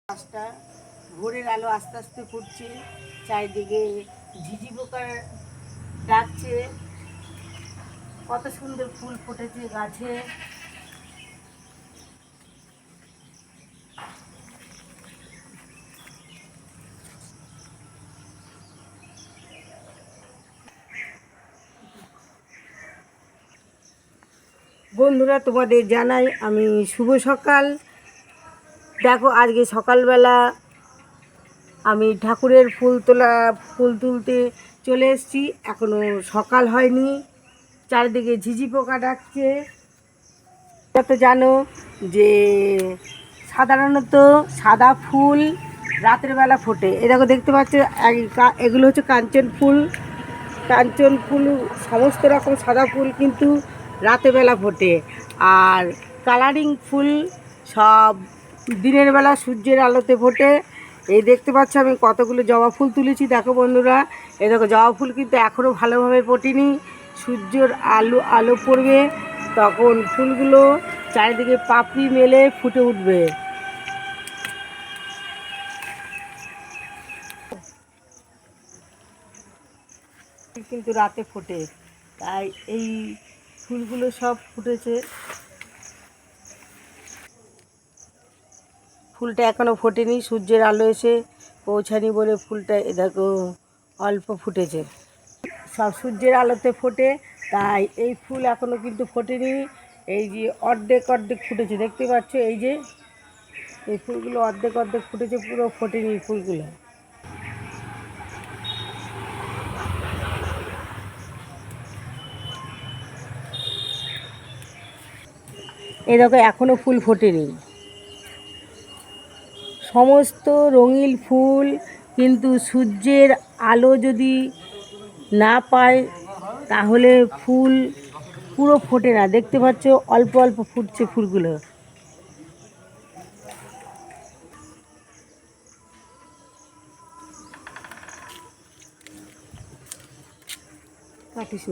পাঁচটা ভোরের আলো আস্তে আস্তে ফুটছে, চারিদিকে ঝিঝি পোকার ডাকছে, কত সুন্দর ফুল ফুটেছে গাছে। বন্ধুরা, তোমাদের জানাই আমি শুভ সকাল। দেখো, আজকে সকালবেলা আমি ঠাকুরের ফুল তুলতে চলে এসেছি। এখনও সকাল হয়নি, চারিদিকে ঝিঝি পোকা ডাকছে। তো জানো যে সাধারণত সাদা ফুল রাতের বেলা ফোটে। এ দেখো, দেখতে পাচ্ছ এগুলো হচ্ছে কাঞ্চন ফুল। কাঞ্চন ফুল, সমস্ত রকম সাদা ফুল কিন্তু রাতের বেলা ফোটে। আর কালারিং ফুল সব দিনের বেলা সূর্যের আলোতে ফোটে। এই দেখতে পাচ্ছ আমি কতগুলো জবা ফুল তুলেছি। দেখো বন্ধুরা, এই দেখো জবা ফুল কিন্তু এখনও ভালোভাবে ফোটেনি। সূর্যের আলো পড়বে, তখন ফুলগুলো চারিদিকে পাপড়ি মেলে ফুটে উঠবে। কিন্তু রাতে ফোটে, তাই এই ফুলগুলো সব ফুটেছে। ফুলটা এখনও ফোটেনি, সূর্যের আলো এসে পৌঁছানি বলে ফুলটা এ দেখো অল্প ফুটেছে। সব সূর্যের আলোতে ফোটে, তাই এই ফুল এখনও কিন্তু ফোটেনি। এই যে অর্ধেক অর্ধেক ফুটেছে, দেখতে পাচ্ছ এই যে এই ফুলগুলো অর্ধেক অর্ধেক ফুটেছে, পুরো ফোটেনি এই ফুলগুলো। এই দেখো এখনও ফুল ফোটেনি। সমস্ত রঙিন ফুল কিন্তু সূর্যের আলো যদি না পায় তাহলে ফুল পুরো ফোটে না। দেখতে পাচ্ছ অল্প অল্প ফুটছে ফুলগুলো। কাটিস।